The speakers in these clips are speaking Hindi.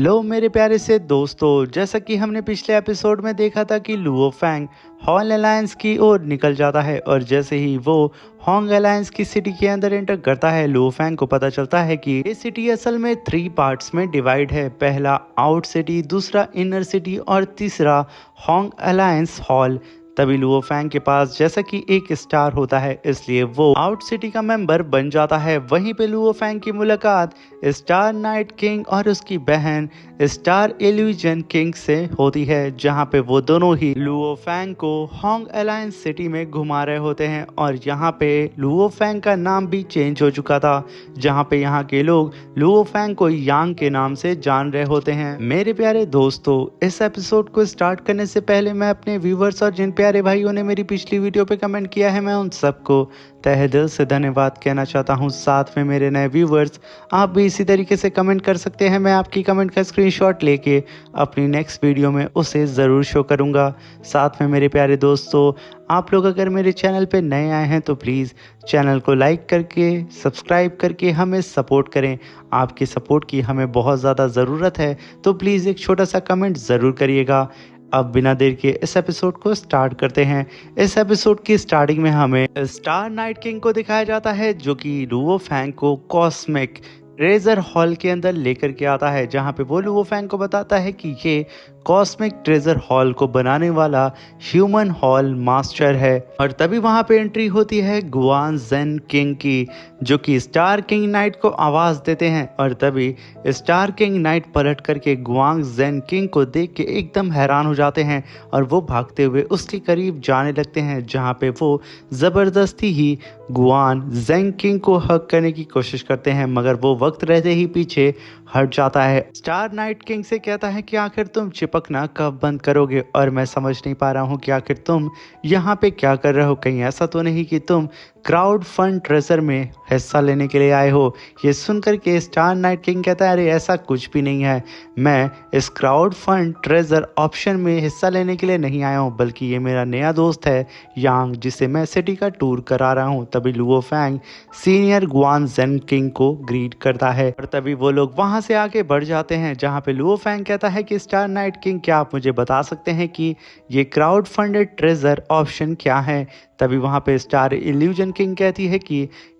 लो मेरे प्यारे से दोस्तों, जैसा कि हमने पिछले एपिसोड में देखा था कि लुओ फैंग हॉल अलायंस की ओर निकल जाता है और जैसे ही वो होंग अलायंस की सिटी के अंदर एंटर करता है, लुओ फैंग को पता चलता है कि ये सिटी असल में 3 पार्ट्स में डिवाइड है। पहला आउट सिटी, दूसरा इनर सिटी और तीसरा होंग अलायंस हॉल। तभी लुओ फैंग के पास जैसा कि एक स्टार होता है, इसलिए वो आउट सिटी का मेंबर बन जाता है। वहीं पे लुओ फैंग की मुलाकात स्टार नाइट किंग और उसकी बहन स्टार इल्यूजन किंग से होती है, जहां पे वो दोनों ही लुओ फैंग को होंग अलायंस सिटी में घुमा रहे होते हैं। और यहाँ पे लुओ फैंग का नाम भी चेंज हो चुका था, जहाँ पे यहाँ के लोग लुओ फैंग को यांग के नाम से जान रहे होते हैं। मेरे प्यारे दोस्तों, इस एपिसोड को स्टार्ट करने से पहले मैं अपने व्यूवर्स और जिन प्यारे भाइयों ने मेरी पिछली वीडियो पे कमेंट किया है, मैं उन सबको तहे दिल से धन्यवाद कहना चाहता हूँ। साथ में मेरे नए व्यूवर्स, आप भी इसी तरीके से कमेंट कर सकते हैं। मैं आपकी कमेंट का स्क्रीनशॉट लेके अपनी नेक्स्ट वीडियो में उसे ज़रूर शो करूँगा। साथ में मेरे प्यारे दोस्तों, आप लोग अगर मेरे चैनल पे नए आए हैं तो प्लीज़ चैनल को लाइक करके सब्सक्राइब करके हमें सपोर्ट करें। आपके सपोर्ट की हमें बहुत ज़्यादा ज़रूरत है, तो प्लीज़ एक छोटा सा कमेंट ज़रूर करिएगा। अब बिना देर के इस एपिसोड को स्टार्ट करते हैं। इस एपिसोड की स्टार्टिंग में हमें स्टार नाइट किंग को दिखाया जाता है, जो कि लुओ फैंग को कॉस्मिक ट्रेजर हॉल के अंदर लेकर के आता है, जहां पे वो लुओ फैंग को बताता है कि ये कॉस्मिक ट्रेजर हॉल को बनाने वाला ह्यूमन हॉल मास्टर है। और तभी वहां पे एंट्री होती है गुआन जेन किंग की, जो कि स्टार किंग नाइट को आवाज देते हैं। और तभी स्टार किंग नाइट पलट करके गुआंग जेन किंग को देख के एकदम हैरान हो जाते हैं और वो भागते हुए उसके करीब जाने लगते हैं, जहां पे वो जबरदस्ती ही गुआन जेन किंग को हक करने की कोशिश करते हैं, मगर वो वक्त रहते ही पीछे हट जाता है। स्टार नाइट किंग से कहता है कि आखिर तुम चिपकना कब बंद करोगे, और मैं समझ नहीं पा रहा हूँ कि आखिर तुम यहाँ पे क्या कर रहे हो। कहीं ऐसा तो नहीं कि तुम क्राउड फंड ट्रेजर में हिस्सा लेने के लिए आए हो। ये सुनकर के स्टार नाइट किंग कहता है, अरे ऐसा कुछ भी नहीं है, मैं इस क्राउड फंड ट्रेजर ऑप्शन में हिस्सा लेने के लिए नहीं आया हूँ, बल्कि ये मेरा नया दोस्त है यांग, जिसे मैं सिटी का टूर करा रहा हूँ। तभी लुओ फैंग सीनियर गुआन जेन किंग को ग्रीट करता है और तभी वो लोग वहां से आगे बढ़ जाते हैं, जहां पे लुओ फैंग कहता है कि स्टार नाइट किंग, क्या आप मुझे बता सकते हैं कि ये क्राउड फंडेड ट्रेजर ऑप्शन क्या है। तभी वहाँ पे स्टार इल्यूजन किंग कहती है कि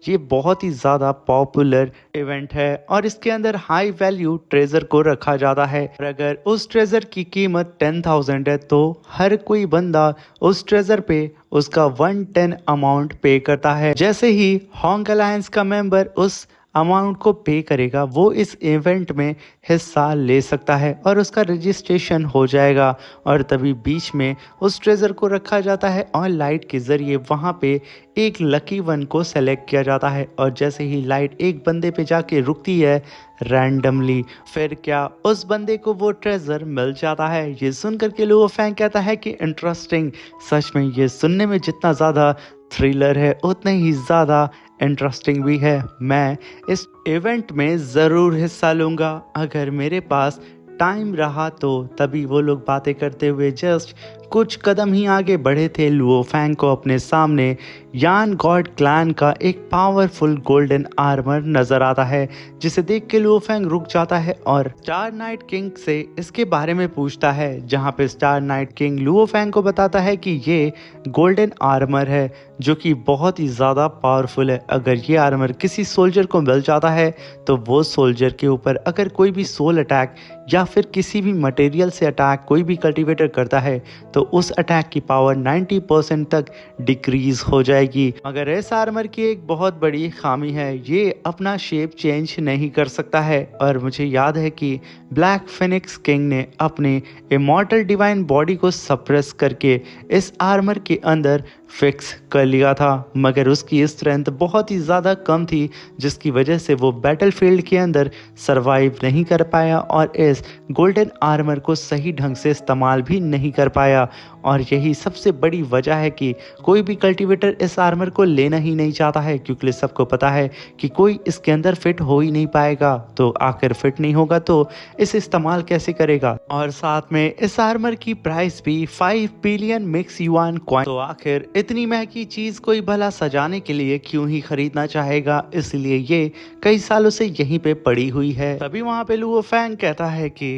ये बहुत ही ज़्यादा पॉपुलर इवेंट है और इसके अंदर हाई वैल्यू ट्रेजर को रखा जाता है, और अगर उस ट्रेजर की कीमत 10,000 है तो हर कोई बंदा उस ट्रेजर पे उसका 110 अमाउंट पे करता है। जैसे ही होंग अलायंस का मेंबर उस अमाउंट को पे करेगा, वो इस इवेंट में हिस्सा ले सकता है और उसका रजिस्ट्रेशन हो जाएगा। और तभी बीच में उस ट्रेजर को रखा जाता है और लाइट के ज़रिए वहाँ पे एक लकी वन को सेलेक्ट किया जाता है, और जैसे ही लाइट एक बंदे पे जाके रुकती है रैंडमली, फिर क्या उस बंदे को वो ट्रेजर मिल जाता है। ये सुनकर के लुओ फैंग कहता है कि इंटरेस्टिंग, सच में ये सुनने में जितना ज़्यादा थ्रिलर है उतना ही ज़्यादा इंटरेस्टिंग भी है। मैं इस इवेंट में ज़रूर हिस्सा लूँगा अगर मेरे पास टाइम रहा तो। तभी वो लोग बातें करते हुए जस्ट कुछ कदम ही आगे बढ़े थे, लुओ फैंग को अपने सामने यान गॉड क्लैन का एक पावरफुल गोल्डन आर्मर नजर आता है, जिसे देख के लुओ फैंग रुक जाता है और स्टार नाइट किंग से इसके बारे में पूछता है, जहां पे star night king Luo Fang को बताता है कि ये गोल्डन आर्मर है जो कि बहुत ही ज़्यादा पावरफुल है। अगर ये आर्मर किसी सोल्जर को मिल जाता है तो वो सोल्जर के ऊपर अगर कोई भी सोल अटैक या फिर किसी भी मटेरियल से अटैक कोई भी कल्टीवेटर करता है तो उस अटैक की पावर 90% तक डिक्रीज हो जाएगी। मगर इस आर्मर की एक बहुत बड़ी खामी है, ये अपना शेप चेंज नहीं कर सकता है। और मुझे याद है कि ब्लैक फिनिक्स किंग ने अपने इमॉर्टल डिवाइन बॉडी को सप्रेस करके इस आर्मर के अंदर फिक्स कर लिया था, मगर उसकी स्ट्रेंथ बहुत ही ज़्यादा कम थी, जिसकी वजह से वो बैटलफील्ड के अंदर सरवाइव नहीं कर पाया और इस गोल्डन आर्मर को सही ढंग से इस्तेमाल भी नहीं कर पाया। और यही सबसे बड़ी वजह है कि कोई भी कल्टीवेटर इस आर्मर को लेना ही नहीं चाहता है, क्योंकि सबको पता है कि कोई इसके अंदर फिट हो ही नहीं पाएगा, तो आखिर फिट नहीं होगा तो इसे इस्तेमाल कैसे करेगा। और साथ में इस आर्मर की प्राइस भी 5 बिलियन मिक्स युआन कॉइन, तो आखिर इतनी महंगी चीज कोई भला सजाने के लिए क्यों ही खरीदना चाहेगा, इसलिए ये कई सालों से यहीं पे पड़ी हुई है। तभी वहां पे लुओ फैंग कहता है कि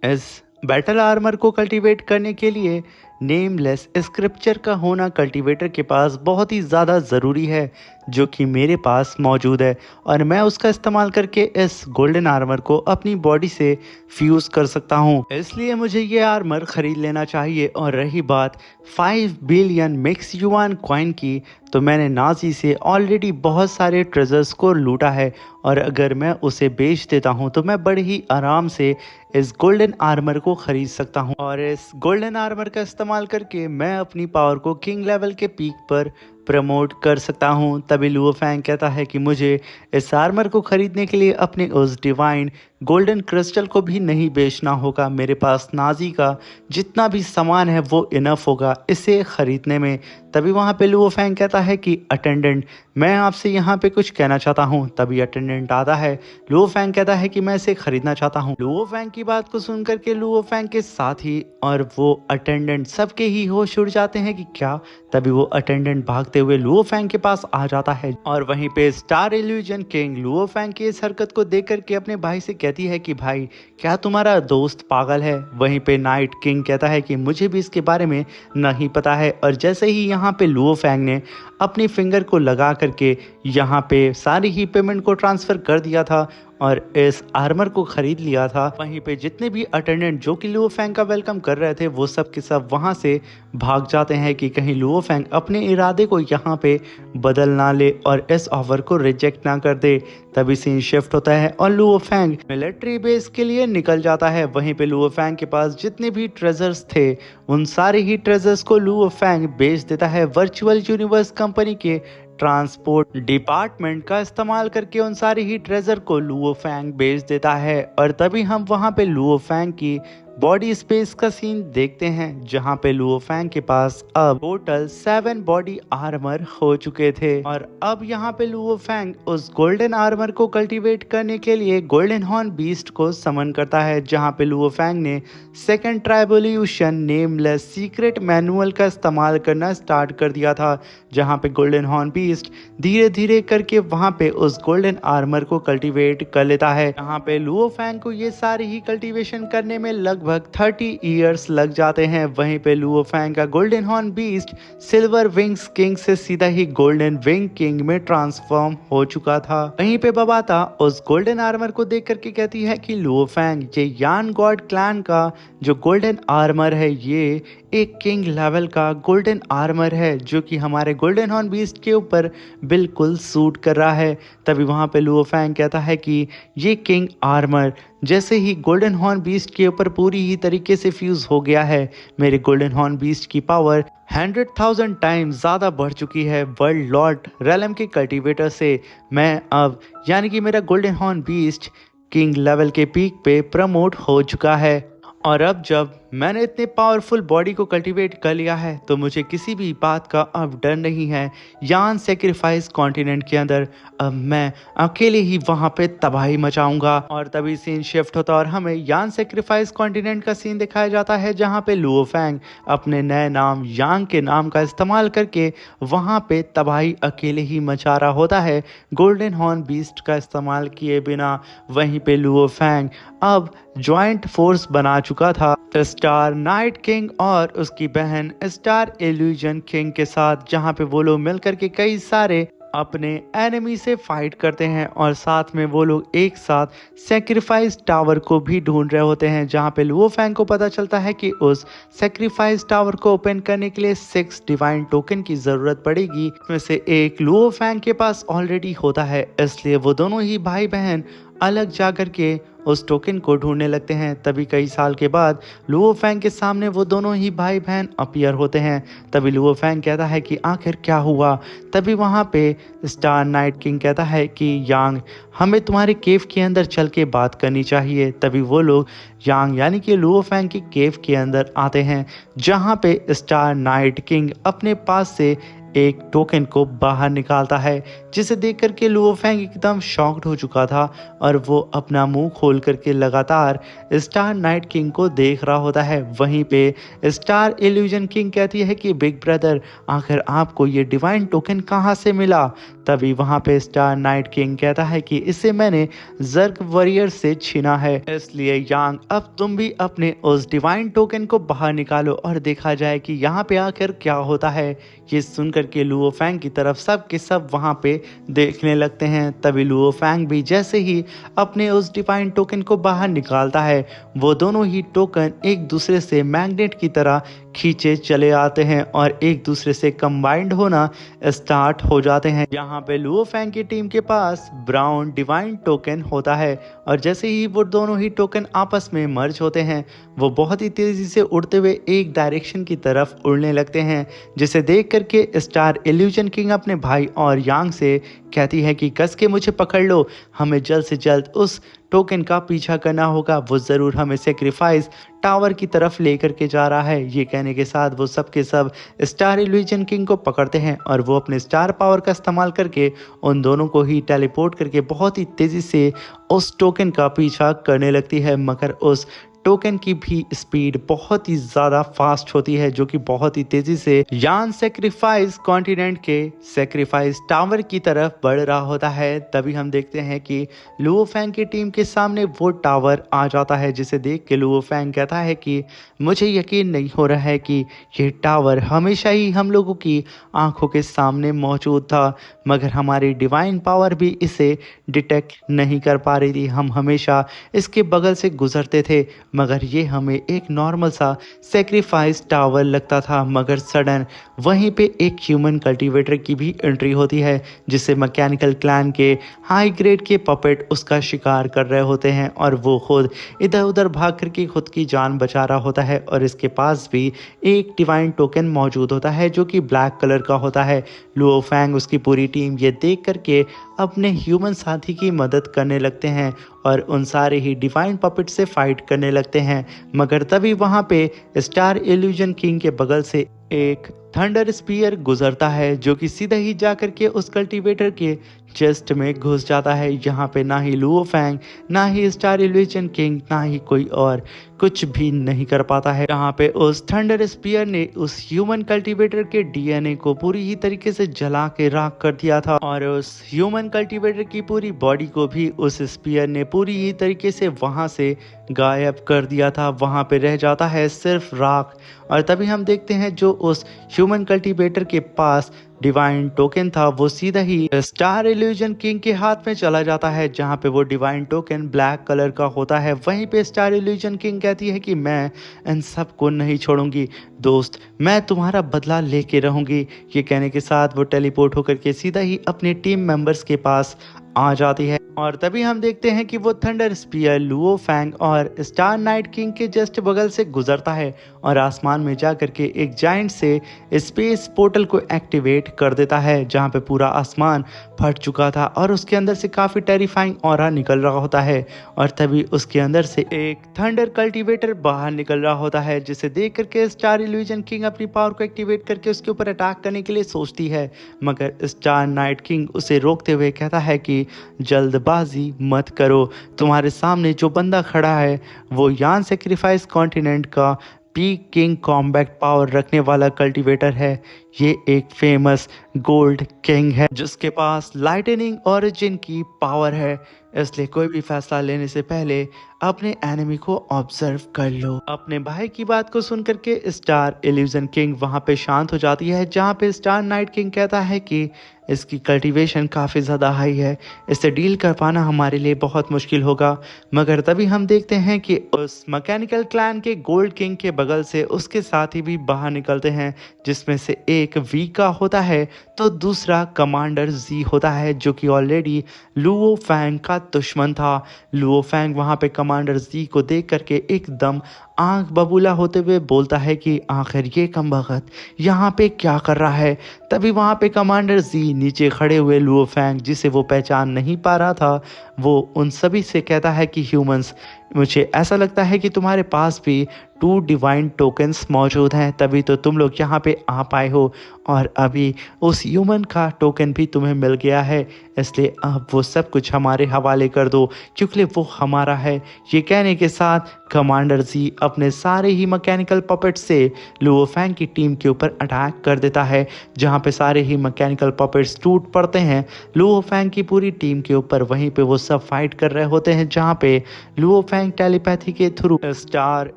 इस बैटल आर्मर को कल्टीवेट करने के लिए नेमलेस स्क्रिप्चर का होना कल्टीवेटर के पास बहुत ही ज़्यादा ज़रूरी है, जो कि मेरे पास मौजूद है, और मैं उसका इस्तेमाल करके इस गोल्डन आर्मर को अपनी बॉडी से फ्यूज़ कर सकता हूँ। इसलिए मुझे ये आर्मर ख़रीद लेना चाहिए। और रही बात 5 बिलियन मिक्स युआन कॉइन की, तो मैंने नाजी से ऑलरेडी बहुत सारे ट्रेजर्स को लूटा है, और अगर मैं उसे बेच देता हूँ तो मैं बड़े ही आराम से इस गोल्डन आर्मर को खरीद सकता हूँ, और इस गोल्डन आर्मर का इस्तेमाल करके मैं अपनी पावर को किंग लेवल के पीक पर प्रमोट कर सकता हूँ। तभी लुओ फैंग कहता है कि मुझे इस आर्मर को खरीदने के लिए अपने उस डिवाइन गोल्डन क्रिस्टल को भी नहीं बेचना होगा। मेरे पास नाजी का जितना भी सामान है वो इनफ होगा इसे खरीदने में। तभी वहाँ पे लुओ फैंग कहता है कि अटेंडेंट, मैं आपसे यहाँ पे कुछ कहना चाहता हूँ। तभी अटेंडेंट आता है। लुओ फैंग कहता है कि मैं इसे खरीदना चाहता हूँ। लुओ फैंग की बात को सुन करके लुओ फैंग के साथ ही और वो अटेंडेंट सबके ही होश उड़ जाते हैं कि क्या। तभी वो अटेंडेंट भागते हुए लुओ फैंग के पास आ जाता है, और वहीं पे star illusion king Luo Fang की इस हरकत को देख करके अपने भाई से कहती है कि भाई, क्या तुम्हारा दोस्त पागल है। वहीं पे नाइट किंग कहता है कि मुझे भी इसके बारे में नहीं पता है। और जैसे ही यहाँ पे लुओ फैंग ने अपनी फिंगर को लगा करके यहाँ पे सारी ही पेमेंट को ट्रांसफ़र कर दिया था और इस आर्मर को खरीद लिया था, वहीं पे जितने भी अटेंडेंट जो कि लुओ फैंग का वेलकम कर रहे थे वो सब के सब वहाँ से भाग जाते हैं कि कहीं लुओ फैंग अपने इरादे को यहाँ पे बदल ना ले और इस ऑफर को रिजेक्ट ना कर दे। तभी सीन शिफ्ट होता है और लुओ फैंग मिलिट्री बेस के लिए निकल जाता है। वहीं पे लुओ फैंग के पास जितने भी ट्रेजर्स थे उन सारे ही ट्रेजर्स को लुओ फैंग बेच देता है वर्चुअल यूनिवर्स कंपनी के ट्रांसपोर्ट डिपार्टमेंट का इस्तेमाल करके। उन सारे ही ट्रेजर को लुओ फैंग बेच देता है। और तभी हम वहां पे लुओ फैंग की बॉडी स्पेस का सीन देखते हैं, जहां पे लुओ फैंग के पास अब टोटल 7 बॉडी आर्मर हो चुके थे। और अब यहां पे लुओ फैंग उस गोल्डन आर्मर को कल्टीवेट करने के लिए गोल्डन हॉर्न बीस्ट को समन करता है, जहां पे लुओ फैंग ने सेकंड ट्राइबोल्यूशन नेमलेस सीक्रेट मैनुअल का इस्तेमाल करना स्टार्ट कर दिया था, जहां पे गोल्डन हॉर्न बीस्ट धीरे धीरे करके वहां पे उस गोल्डन आर्मर को कल्टीवेट कर लेता है। यहाँ पे लुओ फैंग को ये सारी ही कल्टीवेशन करने में लगभग 30 इयर्स लग जाते हैं। वहीं पे लुओ फैंग का golden horn beast silver wings king से सीधा ही गोल्डन विंग किंग में ट्रांसफॉर्म हो चुका था। वहीं पे बबाता उस गोल्डन आर्मर को देख करके कहती है कि लुओ फैंग, ये यान गॉड क्लैन का जो गोल्डन आर्मर है ये एक किंग लेवल का गोल्डन आर्मर है, जो कि हमारे गोल्डन हॉर्न बीस्ट के ऊपर बिल्कुल सूट कर रहा है। तभी वहाँ पे लुओ फैंग कहता है कि ये किंग आर्मर जैसे ही गोल्डन हॉर्न बीस्ट के ऊपर पूरी ही तरीके से फ्यूज़ हो गया है, मेरे गोल्डन हॉर्न बीस्ट की पावर 100,000 टाइम्स ज़्यादा बढ़ चुकी है वर्ल्ड लॉर्ड रेलम के कल्टीवेटर से। मैं अब यानी कि मेरा golden horn beast king level के पीक पे प्रमोट हो चुका है। और अब जब मैंने इतने पावरफुल बॉडी को कल्टीवेट कर लिया है तो मुझे किसी भी बात का अब डर नहीं है। यान सेक्रीफाइस कॉन्टिनेंट के अंदर अब मैं अकेले ही वहां पे तबाही मचाऊंगा। और तभी सीन शिफ्ट होता और हमें यान सेक्रीफाइस कॉन्टिनेंट का सीन दिखाया जाता है, जहां पे लुओ फैंग अपने नए नाम यांग के नाम का इस्तेमाल करके वहां पे तबाही अकेले ही मचा रहा होता है गोल्डन हॉर्न बीस्ट का इस्तेमाल किए बिना। वहीं पे लुओ फैंग अब ज्वाइंट फोर्स बना चुका था स्टार नाइट किंग और उसकी बहन स्टार इल्यूजन किंग के साथ, जहां पे वो लोग मिलकर के कई सारे अपने एनिमी से फाइट करते हैं और साथ में वो लोग एक साथ सेक्रीफाइस टावर को भी ढूंढ रहे होते हैं, जहां पे लुओ फैंग को पता चलता है कि उस सेक्रीफाइस टावर को ओपन करने के लिए 6 डिवाइन टोकन की ज़रूरत पड़ेगी। इसमें से एक लुओ फैंग के पास ऑलरेडी होता है, इसलिए वो दोनों ही भाई बहन अलग जाकर के उस टोकन को ढूंढने लगते हैं। तभी कई साल के बाद लुओ फैंग के सामने वो दोनों ही भाई बहन अपीयर होते हैं। तभी लुओ फैंग कहता है कि आखिर क्या हुआ। तभी वहाँ पे स्टार नाइट किंग कहता है कि यांग, हमें तुम्हारे केव के अंदर चल के बात करनी चाहिए। तभी वो लोग यांग यानी कि लुओ फैंग की केव के अंदर आते हैं, जहाँ पे स्टार नाइट किंग अपने पास से एक टोकन को बाहर निकालता है, जिसे देख करके लुओ फैंग एकदम शॉक्ड हो चुका था और वो अपना मुंह खोल करके लगातार स्टार नाइट किंग को देख रहा होता है। वहीं पे स्टार इल्यूजन किंग कहती है कि बिग ब्रदर, आखिर आपको ये डिवाइन टोकन कहाँ से मिला? तभी वहां पे स्टार नाइट किंग कहता है कि इसे मैंने जर्ग वॉरियर से छीना है, इसलिए यांग अब तुम भी अपने उस डिवाइन टोकन को बाहर निकालो और देखा जाए कि यहाँ पे आखिर क्या होता है। ये सुनकर के लुओ फैंग की तरफ सब के सब वहां पे देखने लगते हैं। तभी लुओ फैंग भी जैसे ही अपने उस डिवाइन टोकन को बाहर निकालता है, वो दोनों ही टोकन एक दूसरे से मैग्नेट की तरह खींचे चले आते हैं और एक दूसरे से कंबाइंड होना स्टार्ट हो जाते हैं। यहाँ पे लुओ फैंग की टीम के पास ब्राउन डिवाइन टोकन होता है और जैसे ही वो दोनों ही टोकन आपस में मर्ज होते हैं, वो बहुत ही तेजी से उड़ते हुए एक डायरेक्शन की तरफ उड़ने लगते हैं, जिसे देख करके स्टार इल्यूजन किंग अपने भाई और यांग से कहती है कि कस के मुझे पकड़ लो, हमें जल्द से जल्द उस टोकन का पीछा करना होगा, वो ज़रूर हमें सेक्रीफाइस टावर की तरफ लेकर के जा रहा है। ये कहने के साथ वो सब के सब स्टार इल्यूजन किंग को पकड़ते हैं और वो अपने स्टार पावर का इस्तेमाल करके उन दोनों को ही टेलीपोर्ट करके बहुत ही तेज़ी से उस टोकन का पीछा करने लगती है। मगर उस टोकन की भी स्पीड बहुत ही ज़्यादा फास्ट होती है, जो कि बहुत ही तेज़ी से यान सेक्रीफाइस कॉन्टिनेंट के सेक्रीफाइस टावर की तरफ बढ़ रहा होता है। तभी हम देखते हैं कि लुओ फैंग की टीम के सामने वो टावर आ जाता है, जिसे देख के लुओ फैंग कहता है कि मुझे यकीन नहीं हो रहा है कि ये टावर हमेशा ही हम लोगों की आंखों के सामने मौजूद था, मगर हमारी डिवाइन पावर भी इसे डिटेक्ट नहीं कर पा रही थी। हम हमेशा इसके बगल से गुजरते थे, मगर ये हमें एक नॉर्मल सा सेक्रीफाइस टावर लगता था। मगर सडन वहीं पे एक ह्यूमन कल्टीवेटर की भी एंट्री होती है, जिससे मैकेनिकल क्लैन के हाई ग्रेड के पपेट उसका शिकार कर रहे होते हैं और वो खुद इधर उधर भाग करके खुद की जान बचा रहा होता है। और इसके पास भी एक डिवाइन टोकन मौजूद होता है, जो कि ब्लैक कलर का होता है। लुओ फैंग उसकी पूरी टीम ये देख करके अपने ह्यूमन साथी की मदद करने लगते हैं और उन सारे ही डिवाइन पपेट से फाइट करने लगते हैं। मगर तभी वहाँ पे स्टार इल्यूजन किंग के बगल से एक थंडर स्पीयर गुजरता है, जो कि सीधा ही जा करके उस कल्टीवेटर के चेस्ट में घुस जाता है। यहाँ पे ना ही लुओ फैंग, ना ही स्टार इल्यूजन किंग, ना ही कोई और कुछ भी नहीं कर पाता है। यहाँ पे उस थंडर स्पीयर ने उस ह्यूमन कल्टीवेटर के डीएनए को पूरी ही तरीके से जला के राख कर दिया था और उस ह्यूमन कल्टीवेटर की पूरी बॉडी को भी उस स्पीयर ने पूरी ही तरीके से वहां से गायब कर दिया था। वहां पे रह जाता है सिर्फ राख। और तभी हम देखते हैं जो उस ह्यूमन कल्टीवेटर के पास डिवाइन टोकन था, वो सीधा ही स्टार इल्यूजन किंग के हाथ में चला जाता है, जहां पे वो डिवाइन टोकन ब्लैक कलर का होता है। वहीं पे स्टार इल्यूजन किंग कहती है कि मैं इन सबको नहीं छोड़ूंगी दोस्त, मैं तुम्हारा बदला लेके रहूंगी। ये कहने के साथ वो टेलीपोर्ट होकर के सीधा ही अपने टीम मेंबर्स के पास आ जाती है। और तभी हम देखते हैं कि वो थंडर स्पीयर लुओ फैंग और स्टार नाइट किंग के जस्ट बगल से गुजरता है और आसमान में जा करके एक जाइंट से स्पेस पोर्टल को एक्टिवेट कर देता है, जहां पे पूरा आसमान फट चुका था और उसके अंदर से काफ़ी टेरिफाइंग ऑरा निकल रहा होता है। और तभी उसके अंदर से एक थंडर कल्टीवेटर बाहर निकल रहा होता है, जिसे देख करके स्टार इल्यूजन किंग अपनी पावर को एक्टिवेट करके उसके ऊपर अटैक करने के लिए सोचती है। मगर स्टार नाइट किंग उसे रोकते हुए कहता है कि जल्दबाजी मत करो, तुम्हारे सामने जो बंदा खड़ा है वो यान सेक्रीफाइस कॉन्टिनेंट का पीक किंग कॉम्बैट पावर रखने वाला कल्टीवेटर है। ये एक फेमस गोल्ड किंग है जिसके पास लाइटनिंग ओरिजिन की पावर है, इसलिए कोई भी फैसला लेने से पहले अपने एनिमी को ऑब्जर्व कर लो। अपने भाई की बात को सुनकर के स्टार इल्यूजन किंग वहां पे शांत हो जाती है, जहां पे स्टार नाइट किंग कहता है कि इसकी कल्टीवेशन काफ़ी ज़्यादा हाई है, इससे डील कर पाना हमारे लिए बहुत मुश्किल होगा। मगर तभी हम देखते हैं कि उस मैकेनिकल क्लैन के गोल्ड किंग के बगल से उसके साथी भी बाहर निकलते हैं, जिसमें से एक वी का होता है तो दूसरा कमांडर जी होता है, जो कि ऑलरेडी लुओ फैंग का दुश्मन था। लुओ फैंग वहाँ पे कमांडर जी को देख करके एकदम आंख बबूला होते हुए बोलता है कि आखिर ये कमबख्त यहाँ पे क्या कर रहा है। तभी वहाँ पे कमांडर जी नीचे खड़े हुए लुओ फैंग, जिसे वो पहचान नहीं पा रहा था, वो उन सभी से कहता है कि ह्यूमंस, मुझे ऐसा लगता है कि तुम्हारे पास भी 2 डिवाइन टोकन्स मौजूद हैं, तभी तो तुम लोग यहाँ पे आ पाए हो और अभी उस ह्यूमन का टोकन भी तुम्हें मिल गया है, इसलिए अब वो सब कुछ हमारे हवाले कर दो क्योंकि वो हमारा है। ये कहने के साथ कमांडर जी अपने सारे ही मैकेनिकल पपेट से लुओ फैंग की टीम के ऊपर अटैक कर देता है, जहाँ पे सारे ही मैकेनिकल पपेट्स टूट पड़ते हैं लुओ फैंग की पूरी टीम के ऊपर। वहीं पे वो सब फाइट कर रहे होते हैं, जहाँ पे लुओ फैंग टेलीपैथी के थ्रू स्टार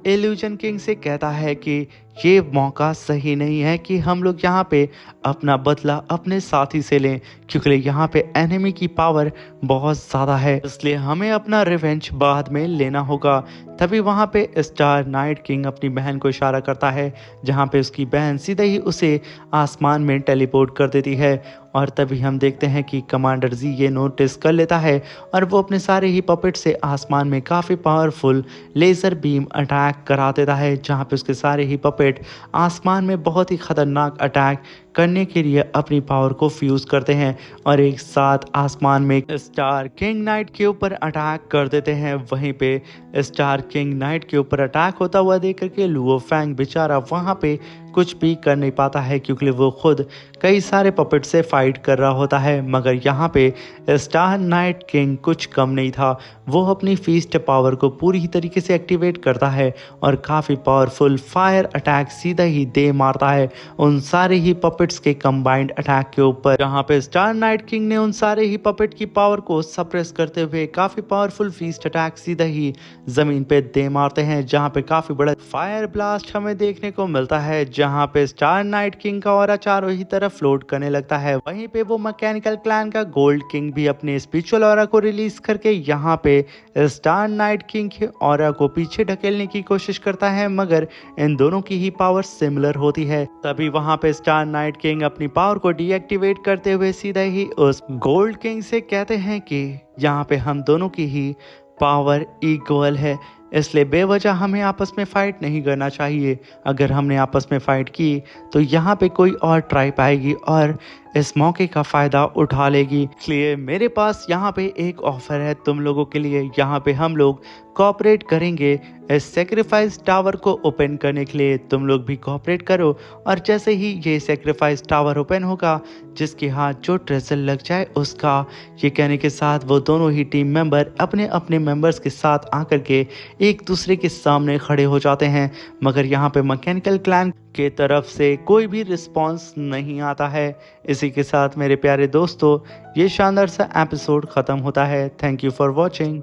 इल्यूजन किंग से कहता है कि ये मौका सही नहीं है कि हम लोग यहाँ पे अपना बदला अपने साथी से लें, क्योंकि यहाँ पे एनिमी की पावर बहुत ज़्यादा है, इसलिए हमें अपना रिवेंज बाद में लेना होगा। तभी वहाँ पे स्टार नाइट किंग अपनी बहन को इशारा करता है, जहाँ पे उसकी बहन सीधे ही उसे आसमान में टेलीपोर्ट कर देती है। और तभी हम देखते हैं कि कमांडर जी ये नोटिस कर लेता है और वो अपने सारे ही पपेट से आसमान में काफ़ी पावरफुल लेज़र बीम अटैक करा देता है, जहाँ पे उसके सारे ही पपेट आसमान में बहुत ही खतरनाक अटैक करने के लिए अपनी पावर को फ्यूज करते हैं और एक साथ आसमान में स्टार किंग नाइट के ऊपर अटैक कर देते हैं। वहीं पे स्टार किंग नाइट के ऊपर अटैक होता हुआ देख करके लुओ फैंग बेचारा वहाँ पे कुछ भी कर नहीं पाता है, क्योंकि वो खुद कई सारे पपेट से फाइट कर रहा होता है। मगर यहाँ पे स्टार नाइट किंग कुछ कम नहीं था, वो अपनी फीस्ट पावर को पूरी ही तरीके से एक्टिवेट करता है और काफ़ी पावरफुल फायर अटैक सीधा ही दे मारता है उन सारे ही पपेट्स के कंबाइंड अटैक के ऊपर, जहाँ पे स्टार नाइट किंग ने उन सारे ही पपेट की पावर को सप्रेस करते हुए काफ़ी पावरफुल फीस्ट अटैक सीधा ही ज़मीन पे दे मारते हैं, जहाँ पे काफ़ी बड़ा फायर ब्लास्ट हमें देखने को मिलता है, जहाँ पे स्टार नाइट किंग का ऑरा चारों ही तरफ फ्लोट करने लगता है। वहीं पे वो मैकेनिकल क्लैन का गोल्ड किंग भी अपने स्पिरिचुअल ऑरा को रिलीज करके यहाँ पे स्टार नाइट किंग के ऑरा को पीछे ढकेलने की कोशिश करता है, मगर इन दोनों की ही पावर सिमिलर होती है। तभी वहां पे स्टार नाइट किंग अपनी पावर को डीएक्टिवेट करते हुए सीधा ही उस गोल्ड किंग से कहते हैं कि यहाँ पे हम दोनों की ही पावर इक्वल है, इसलिए बेवजह हमें आपस में फाइट नहीं करना चाहिए। अगर हमने आपस में फाइट की तो यहाँ पे कोई और ट्राइब आएगी और इस मौके का फ़ायदा उठा लेगी। इसलिए मेरे पास यहाँ पे एक ऑफ़र है तुम लोगों के लिए, यहाँ पे हम लोग कोऑपरेट करेंगे इस सेक्रीफाइस टावर को ओपन करने के लिए। तुम लोग भी कोऑपरेट करो और जैसे ही ये सेक्रीफाइस टावर ओपन होगा, जिसके हाथ जो ट्रेजर लग जाए उसका, ये कहने के साथ वो दोनों ही टीम मेंबर अपने अपने मेंबर्स के साथ आकर के एक दूसरे के सामने खड़े हो जाते हैं। मगर यहाँ पे मैकेनिकल क्लैन के तरफ से कोई भी रिस्पांस नहीं आता है। इसी के साथ मेरे प्यारे दोस्तों, ये शानदार सा एपिसोड ख़त्म होता है। Thank you for watching.